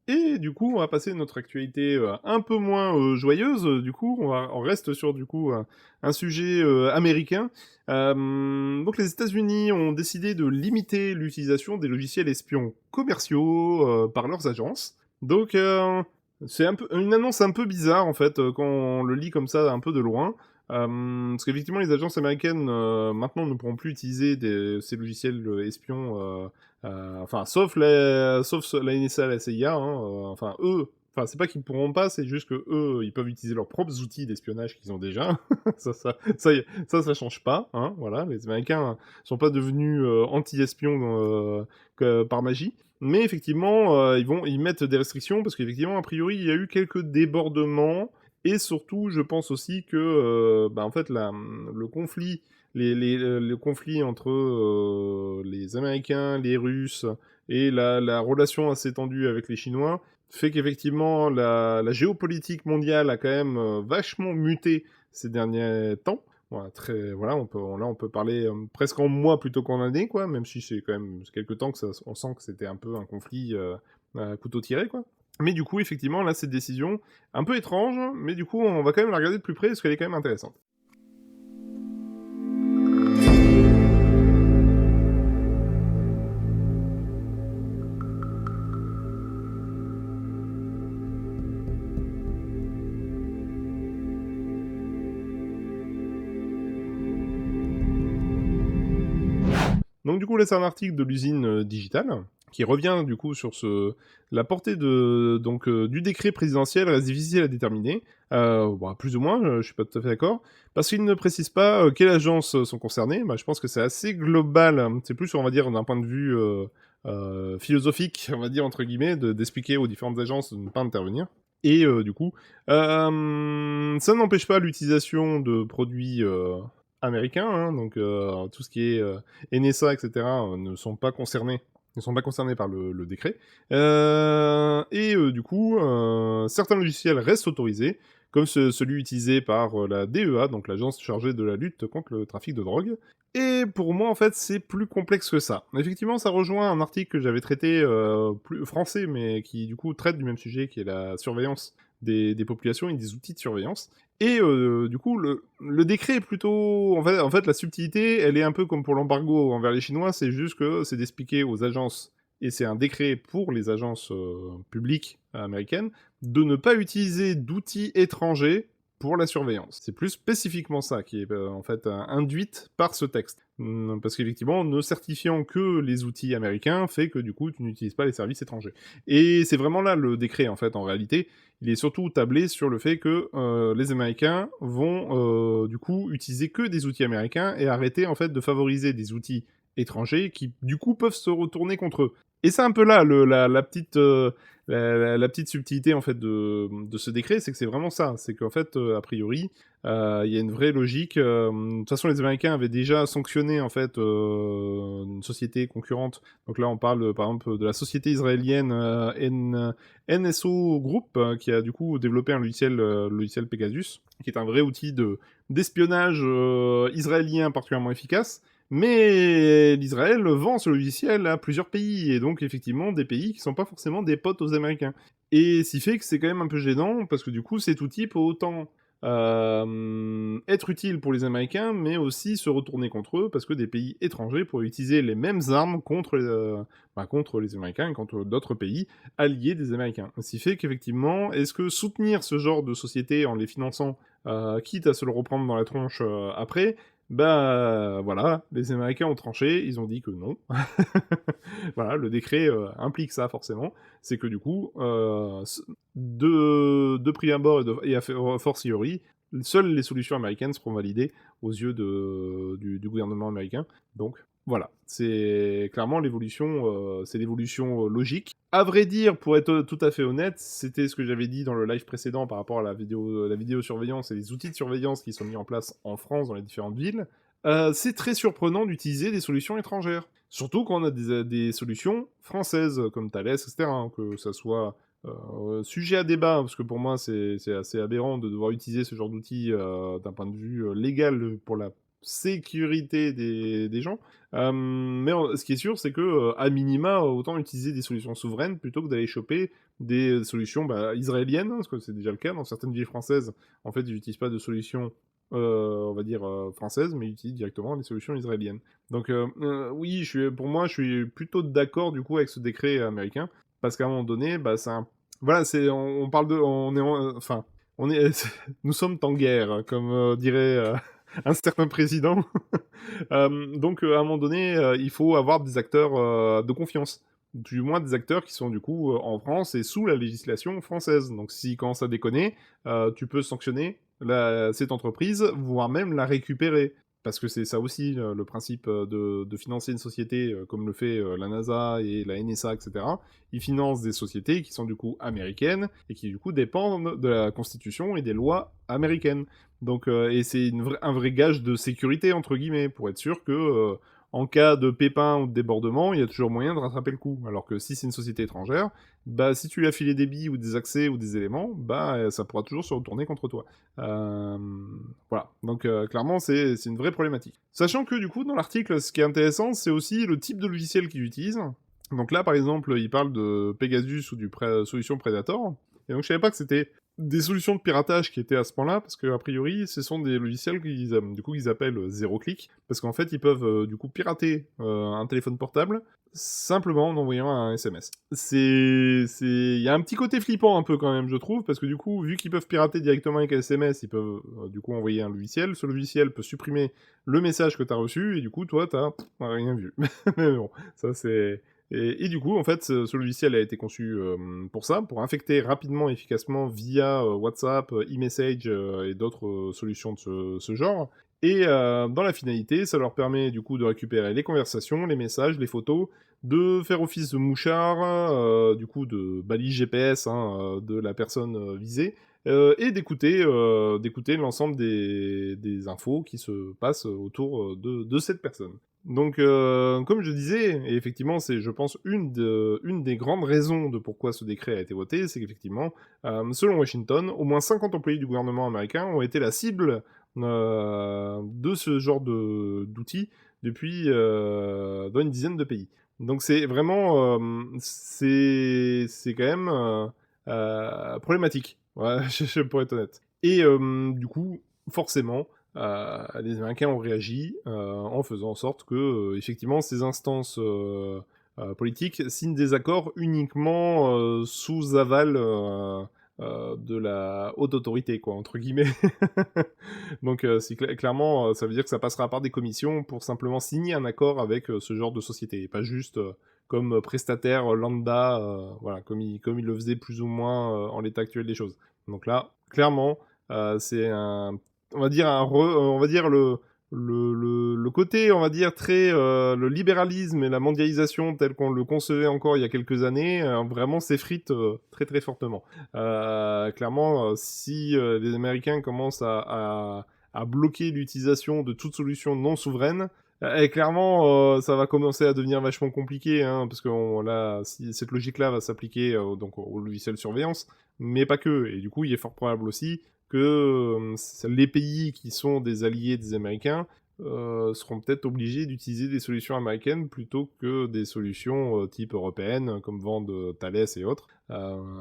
Et du coup, on va passer à notre actualité, un peu moins, joyeuse, du coup. On reste sur, du coup, un sujet, américain. Donc les États-Unis ont décidé de limiter l'utilisation des logiciels espions commerciaux, par leurs agences. Donc, c'est un peu une annonce un peu bizarre, en fait, quand on le lit comme ça, un peu de loin. Parce qu'effectivement, les agences américaines, maintenant, ne pourront plus utiliser ces logiciels, espions, enfin, sauf la NSA, la CIA, hein, enfin eux, enfin c'est pas qu'ils pourront pas, c'est juste que eux, ils peuvent utiliser leurs propres outils d'espionnage qu'ils ont déjà. Ça change pas, hein, voilà. Les Américains sont pas devenus anti-espions par magie. Mais effectivement, ils mettent des restrictions parce qu'effectivement, a priori, il y a eu quelques débordements et surtout, je pense aussi que, bah, en fait, le conflit le conflit entre les Américains, les Russes et la relation assez tendue avec les Chinois fait qu'effectivement la géopolitique mondiale a quand même vachement muté ces derniers temps. Voilà, voilà, on peut parler presque en mois plutôt qu'en année, quoi, même si c'est quand même quelques temps que on sent que c'était un peu un conflit à couteau tiré, quoi. Mais du coup, effectivement, là, cette décision, un peu étrange, mais du coup, on va quand même la regarder de plus près parce qu'elle est quand même intéressante. Donc du coup, là, c'est un article de l'usine digitale qui revient du coup sur la portée du décret présidentiel reste difficile à déterminer, bon, plus ou moins, je suis pas tout à fait d'accord, parce qu'il ne précise pas quelles agences sont concernées. Bah, je pense que c'est assez global, hein. C'est plus, on va dire, d'un point de vue philosophique, on va dire entre guillemets, d'expliquer aux différentes agences de ne pas intervenir. Et du coup, ça n'empêche pas l'utilisation de produits américains, hein, donc tout ce qui est NSA, etc., ne sont pas concernés par le décret. Du coup, certains logiciels restent autorisés, comme celui utilisé par la DEA, donc l'agence chargée de la lutte contre le trafic de drogue. Et pour moi, en fait, c'est plus complexe que ça. Effectivement, ça rejoint un article que j'avais traité, plus français, mais qui du coup traite du même sujet, qui est la surveillance des populations et des outils de surveillance. Et du coup, le décret est plutôt... En fait, la subtilité, elle est un peu comme pour l'embargo envers les Chinois, c'est juste que c'est d'expliquer aux agences, et c'est un décret pour les agences publiques américaines, de ne pas utiliser d'outils étrangers pour la surveillance. C'est plus spécifiquement ça qui est en fait induite par ce texte. Parce qu'effectivement, ne certifiant que les outils américains fait que du coup, tu n'utilises pas les services étrangers. Et c'est vraiment là le décret, en fait, en réalité. Il est surtout tablé sur le fait que les Américains vont du coup utiliser que des outils américains et arrêter en fait de favoriser des outils étrangers qui du coup peuvent se retourner contre eux. Et c'est un peu là la petite subtilité en fait de ce décret, c'est que c'est vraiment ça, c'est qu'en fait a priori il y a une vraie logique. De toute façon, les Américains avaient déjà sanctionné en fait une société concurrente. Donc là, on parle par exemple de la société israélienne NSO Group, qui a du coup développé un logiciel Pegasus, qui est un vrai outil d'espionnage israélien particulièrement efficace. Mais l'Israël vend ce logiciel à plusieurs pays, et donc effectivement des pays qui sont pas forcément des potes aux Américains. Et ce qui fait que c'est quand même un peu gênant, parce que du coup cet outil peut autant être utile pour les Américains, mais aussi se retourner contre eux, parce que des pays étrangers pourraient utiliser les mêmes armes contre les Américains et contre d'autres pays alliés des Américains. Ce qui fait qu'effectivement, est-ce que soutenir ce genre de société en les finançant, quitte à se le reprendre dans la tronche après, bah voilà, les Américains ont tranché, ils ont dit que non. Voilà, le décret implique ça forcément. C'est que du coup, de prime abord et a fortiori, seules les solutions américaines seront validées aux yeux du gouvernement américain. Donc voilà, c'est clairement l'évolution, c'est l'évolution logique. À vrai dire, pour être tout à fait honnête, c'était ce que j'avais dit dans le live précédent par rapport à la vidéosurveillance et les outils de surveillance qui sont mis en place en France dans les différentes villes. C'est très surprenant d'utiliser des solutions étrangères. Surtout quand on a des solutions françaises, comme Thales, etc., hein, que ça soit sujet à débat, parce que pour moi c'est assez aberrant de devoir utiliser ce genre d'outils d'un point de vue légal pour sécurité des gens. Mais ce qui est sûr, c'est que, à minima, autant utiliser des solutions souveraines plutôt que d'aller choper des solutions israéliennes, hein, parce que c'est déjà le cas dans certaines villes françaises. En fait, ils n'utilisent pas de solutions, on va dire, françaises, mais ils utilisent directement des solutions israéliennes. Donc, oui, pour moi, je suis plutôt d'accord du coup avec ce décret américain, parce qu'à un moment donné, c'est un... Voilà, on parle de... On est enfin, on est... nous sommes en guerre, hein, comme dirait un certain président. Donc, à un moment donné, il faut avoir des acteurs de confiance. Du moins des acteurs qui sont du coup en France et sous la législation française. Donc s'ils commencent à déconner, tu peux sanctionner cette entreprise, voire même la récupérer. Parce que c'est ça aussi le principe de financer une société comme le fait la NASA et la NSA, etc. Ils financent des sociétés qui sont du coup américaines et qui du coup dépendent de la Constitution et des lois américaines. Donc, et c'est un vrai gage de sécurité, entre guillemets, pour être sûr que en cas de pépin ou de débordement, il y a toujours moyen de rattraper le coup. Alors que si c'est une société étrangère, si tu lui as filé des billes ou des accès ou des éléments, ça pourra toujours se retourner contre toi. Euh, voilà. Donc clairement, c'est une vraie problématique. Sachant que du coup, dans l'article, ce qui est intéressant, c'est aussi le type de logiciel qu'ils utilisent. Donc là, par exemple, il parle de Pegasus ou du solution Predator. Et donc je savais pas que c'était des solutions de piratage qui étaient à ce point-là, parce que a priori, ce sont des logiciels qu'ils appellent zéro clic, parce qu'en fait, ils peuvent du coup pirater un téléphone portable simplement en envoyant un SMS. Il y a un petit côté flippant un peu quand même, je trouve, parce que du coup, vu qu'ils peuvent pirater directement avec un SMS, ils peuvent du coup envoyer un logiciel. Ce logiciel peut supprimer le message que tu as reçu, et du coup, toi, t'as rien vu. Mais bon, ça c'est... Et du coup, en fait, ce logiciel a été conçu pour ça, pour infecter rapidement et efficacement via WhatsApp, e-message et d'autres solutions de ce genre. Et dans la finalité, ça leur permet du coup de récupérer les conversations, les messages, les photos, de faire office de mouchard, du coup de balise GPS hein, de la personne visée, et d'écouter l'ensemble des infos qui se passent autour de cette personne. Donc, comme je disais, et effectivement, c'est, je pense, une des grandes raisons de pourquoi ce décret a été voté, c'est qu'effectivement, selon Washington, au moins 50 employés du gouvernement américain ont été la cible de ce genre d'outils depuis dans une dizaine de pays. Donc c'est vraiment, c'est quand même problématique, ouais, pour être honnête. Et du coup, forcément, les Américains ont réagi en faisant en sorte que, effectivement, ces instances politiques signent des accords uniquement sous aval de la haute autorité, quoi, entre guillemets. Donc, clairement, ça veut dire que ça passera par des commissions pour simplement signer un accord avec ce genre de société, et pas juste comme prestataire lambda, voilà, comme il le faisait plus ou moins en l'état actuel des choses. Donc là, clairement, c'est un on va dire on va dire le côté on va dire très le libéralisme et la mondialisation tel qu'on le concevait encore il y a quelques années vraiment s'effrite très très fortement. Clairement si les Américains commencent à bloquer l'utilisation de toute solution non souveraine, et clairement, ça va commencer à devenir vachement compliqué, hein, parce que cette logique-là va s'appliquer donc au logiciel de surveillance, mais pas que. Et du coup, il est fort probable aussi que les pays qui sont des alliés des Américains seront peut-être obligés d'utiliser des solutions américaines plutôt que des solutions type européennes, comme vendent Thales et autres.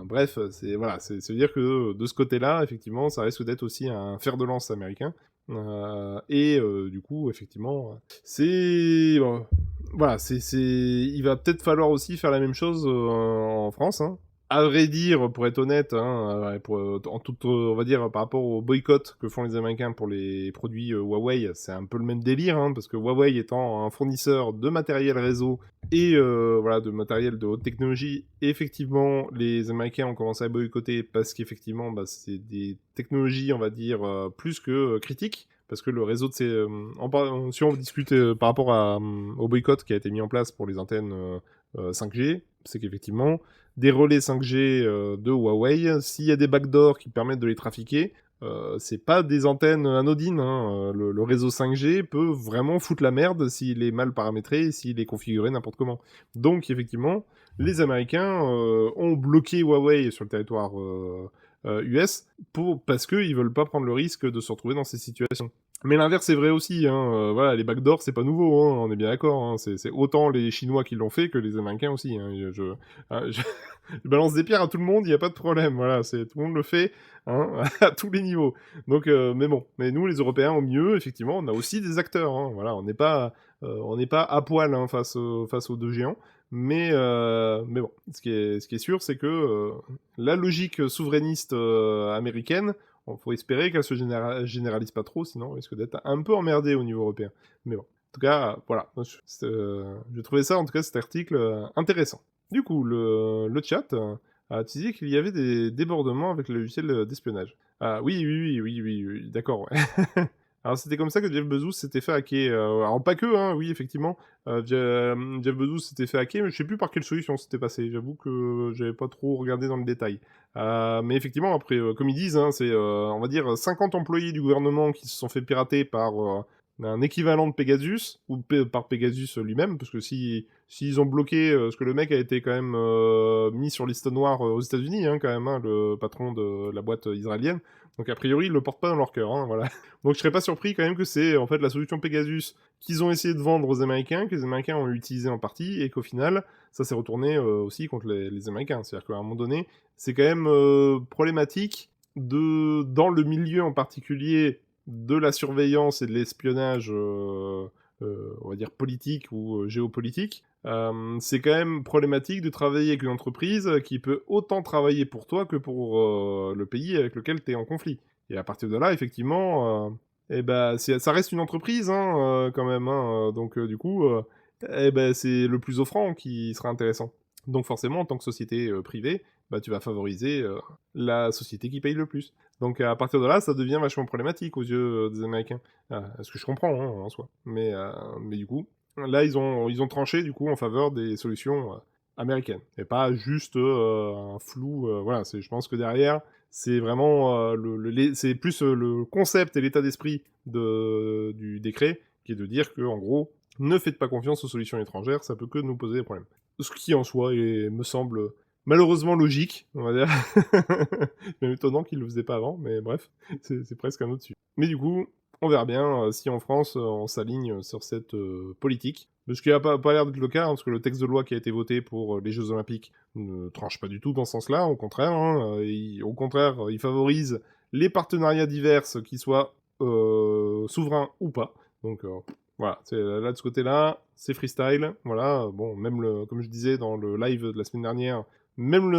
Bref, c'est dire que de ce côté-là, effectivement, ça risque d'être aussi un fer de lance américain. Du coup, effectivement, voilà, il va peut-être falloir aussi faire la même chose en France, hein. À vrai dire, pour être honnête, hein, on va dire par rapport au boycott que font les Américains pour les produits Huawei, c'est un peu le même délire, hein, parce que Huawei étant un fournisseur de matériel réseau et voilà, de matériel de haute technologie, effectivement, les Américains ont commencé à boycotter parce qu'effectivement, c'est des technologies, on va dire, plus que critiques. Parce que le réseau de ces... si on discute par rapport au boycott qui a été mis en place pour les antennes 5G, c'est qu'effectivement, des relais 5G de Huawei, s'il y a des backdoors qui permettent de les trafiquer, c'est pas des antennes anodines. Hein. Le réseau 5G peut vraiment foutre la merde s'il est mal paramétré et s'il est configuré n'importe comment. Donc, effectivement, les Américains ont bloqué Huawei sur le territoire US parce qu'ils veulent pas prendre le risque de se retrouver dans ces situations. Mais l'inverse est vrai aussi, hein, voilà, les backdoors, c'est pas nouveau, hein, on est bien d'accord, hein, c'est autant les Chinois qui l'ont fait que les Américains aussi, hein, je je balance des pierres à tout le monde, il y a pas de problème, voilà, c'est tout le monde le fait, hein, à tous les niveaux. Donc mais bon, mais nous les Européens au mieux, effectivement, on a aussi des acteurs, hein, voilà, on n'est pas à poil, hein, face aux 2 géants, mais bon, ce qui est sûr, c'est que, la logique souverainiste, américaine, bon, faut espérer qu'elle se généralise pas trop, sinon on risque d'être un peu emmerdé au niveau européen. Mais bon, en tout cas, voilà. J'ai trouvé ça, en tout cas, cet article intéressant. Du coup, le chat a disait qu'il y avait des débordements avec le logiciel d'espionnage. Ah oui, oui, d'accord, ouais. Alors c'était comme ça que Jeff Bezos s'était fait hacker. Alors pas que, hein, oui, effectivement. Jeff Bezos s'était fait hacker, mais je sais plus par quelle solution c'était passé. J'avoue que j'avais pas trop regardé dans le détail. Mais effectivement, après, comme ils disent, hein, c'est, on va dire, 50 employés du gouvernement qui se sont fait pirater par un équivalent de Pegasus, ou par Pegasus lui-même, parce que s'ils ont bloqué, parce que le mec a été quand même mis sur liste noire aux États-Unis, hein, quand même, hein, le patron de la boîte israélienne. Donc a priori, ils le portent pas dans leur cœur, hein, voilà. Donc je serais pas surpris quand même que c'est en fait la solution Pegasus qu'ils ont essayé de vendre aux Américains, que les Américains ont utilisé en partie, et qu'au final, ça s'est retourné aussi contre les Américains. C'est-à-dire qu'à un moment donné, c'est quand même problématique dans le milieu en particulier de la surveillance et de l'espionnage, on va dire politique ou géopolitique. C'est quand même problématique de travailler avec une entreprise qui peut autant travailler pour toi que pour le pays avec lequel tu es en conflit. Et à partir de là, effectivement, eh ben, ça reste une entreprise, hein, quand même. Hein, donc, du coup, eh ben, c'est le plus offrant qui sera intéressant. Donc, forcément, en tant que société privée, bah, tu vas favoriser la société qui paye le plus. Donc, à partir de là, ça devient vachement problématique aux yeux des Américains. Ce que je comprends, hein, en soi. Mais du coup, là, ils ont tranché, du coup, en faveur des solutions américaines. Et pas juste un flou. Voilà, je pense que derrière, c'est vraiment c'est plus le concept et l'état d'esprit du décret qui est de dire que en gros ne faites pas confiance aux solutions étrangères, ça peut que nous poser des problèmes. Ce qui en soi me semble malheureusement logique, on va dire. C'est même étonnant qu'ils le faisaient pas avant, mais bref, c'est presque un autre sujet. Mais du coup, on verra bien si en France on s'aligne sur cette politique. Ce qui n'a pas l'air d'être le cas, hein, parce que le texte de loi qui a été voté pour les Jeux Olympiques ne tranche pas du tout dans ce sens-là, au contraire. Hein, au contraire, il favorise les partenariats divers, qu'ils soient souverains ou pas. Donc voilà, là de ce côté-là, c'est freestyle. Voilà, bon, même comme je disais dans le live de la semaine dernière, même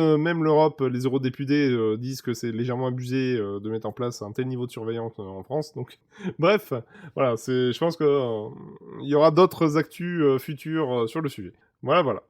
l'Europe, les eurodéputés disent que c'est légèrement abusé de mettre en place un tel niveau de surveillance en France. Donc, bref, voilà, je pense qu'il y aura d'autres actus futures sur le sujet. Voilà, voilà.